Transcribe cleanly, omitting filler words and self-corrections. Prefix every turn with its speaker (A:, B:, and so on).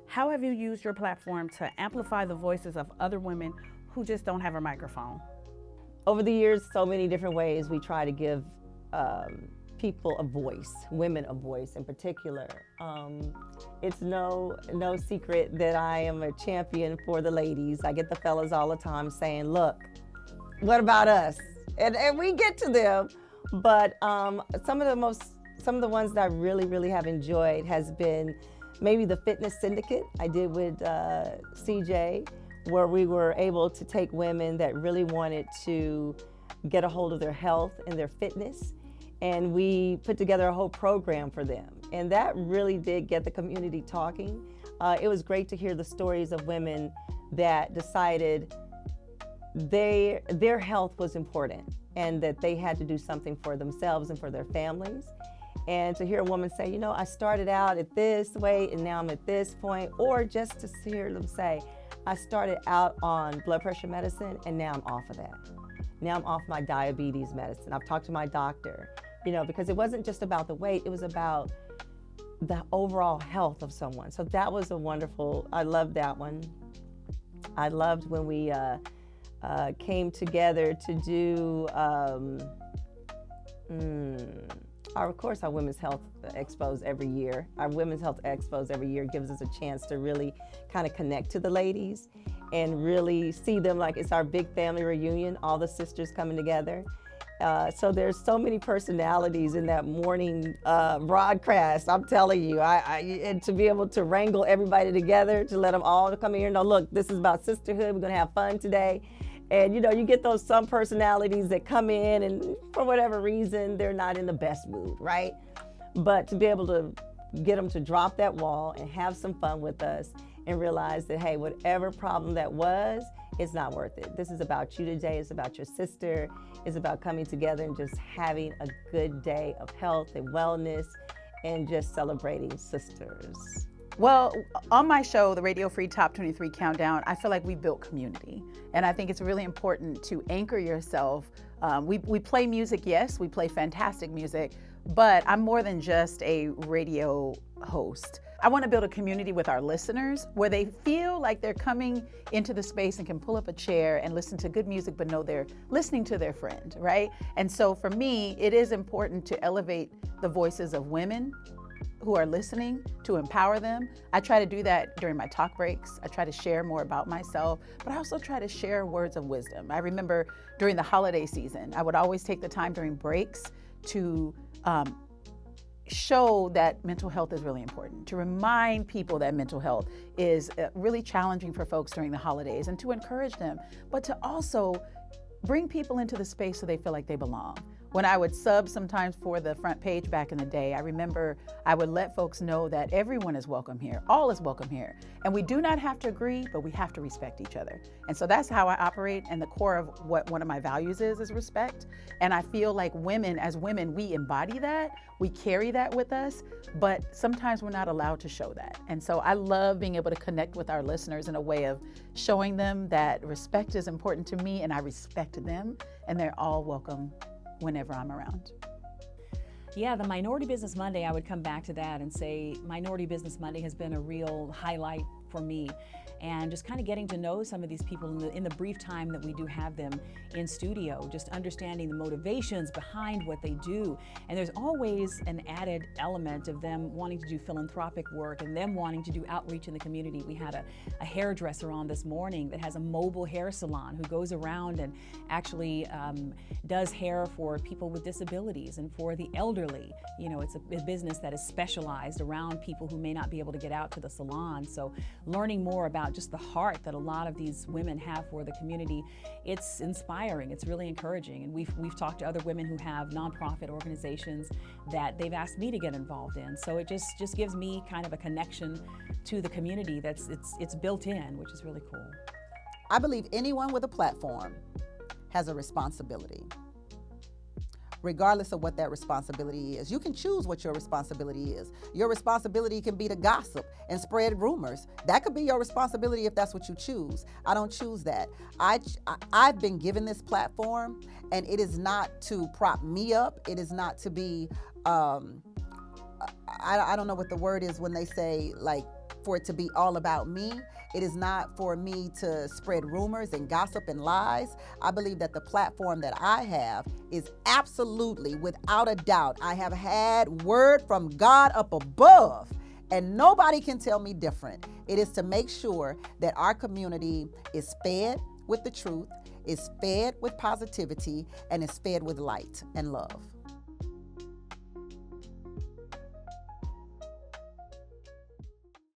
A: How have you used your platform to amplify the voices of other women who just don't have a microphone?
B: Over the years, so many different ways we try to give people a voice, women a voice in particular. It's no secret that I am a champion for the ladies. I get the fellas all the time saying, look, what about us? And we get to them, but some of the ones that I really have enjoyed has been maybe the fitness syndicate I did with CJ, where we were able to take women that really wanted to get a hold of their health and their fitness, and we put together a whole program for them. And that really did get the community talking. It was great to hear the stories of women that decided their health was important and that they had to do something for themselves and for their families. And to hear a woman say, you know, I started out at this weight and now I'm at this point, or just to hear them say, I started out on blood pressure medicine and now I'm off of that. Now I'm off my diabetes medicine. I've talked to my doctor, you know, because it wasn't just about the weight, it was about the overall health of someone. So that was a wonderful, I loved that one. I loved when we came together to do, of course, our Women's Health Expos every year. Our Women's Health Expos every year gives us a chance to really kind of connect to the ladies and really see them like it's our big family reunion, all the sisters coming together. So there's so many personalities in that morning broadcast. I'm telling you, and to be able to wrangle everybody together, to let them all come in here and know, look, this is about sisterhood. We're gonna have fun today. And you know, you get those some personalities that come in and for whatever reason, they're not in the best mood, right? But to be able to get them to drop that wall and have some fun with us and realize that, hey, whatever problem that was, it's not worth it. This is about you today. It's about your sister. It's about coming together and just having a good day of health and wellness and just celebrating sisters.
A: Well, on my show, the Radio Free Top 23 Countdown, I feel like we built community. And I think it's really important to anchor yourself. We play music, yes, we play fantastic music, but I'm more than just a radio host. I want to build a community with our listeners where they feel like they're coming into the space and can pull up a chair and listen to good music, but know they're listening to their friend, right? And so for me, it is important to elevate the voices of women who are listening, to empower them. I try to do that during my talk breaks. I try to share more about myself, but I also try to share words of wisdom. I remember during the holiday season, I would always take the time during breaks to show that mental health is really important, to remind people that mental health is really challenging for folks during the holidays, and to encourage them, but to also bring people into the space so they feel like they belong. When I would sub sometimes for the front page back in the day, I remember I would let folks know that everyone is welcome here, all is welcome here. And we do not have to agree, but we have to respect each other. And so that's how I operate, and the core of what one of my values is respect. And I feel like women, as women, we embody that, we carry that with us, but sometimes we're not allowed to show that. And so I love being able to connect with our listeners in a way of showing them that respect is important to me and I respect them, and they're all welcome whenever I'm around.
C: Yeah, the Minority Business Monday, I would come back to that and say Minority Business Monday has been a real highlight for me. And just kind of getting to know some of these people in the brief time that we do have them in studio, just understanding the motivations behind what they do. And there's always an added element of them wanting to do philanthropic work and them wanting to do outreach in the community. We had a hairdresser on this morning that has a mobile hair salon who goes around and actually does hair for people with disabilities and for the elderly. You know, it's a business that is specialized around people who may not be able to get out to the salon. So learning more about just the heart that a lot of these women have for the community, it's inspiring, it's really encouraging. And we've talked to other women who have nonprofit organizations that they've asked me to get involved in. So it just gives me kind of a connection to the community that's it's built in, which is really cool.
D: I believe anyone with a platform has a responsibility, regardless of what that responsibility is. You can choose what your responsibility is. Your responsibility can be to gossip and spread rumors. That could be your responsibility if that's what you choose. I don't choose that. I've been given this platform, and it is not to prop me up. It is not to be I don't know what the word is when they say, like, for it to be all about me. It is not for me to spread rumors and gossip and lies. I believe that the platform that I have is absolutely, without a doubt, I have had word from God up above, and nobody can tell me different. It is to make sure that our community is fed with the truth, is fed with positivity, and is fed with light and love.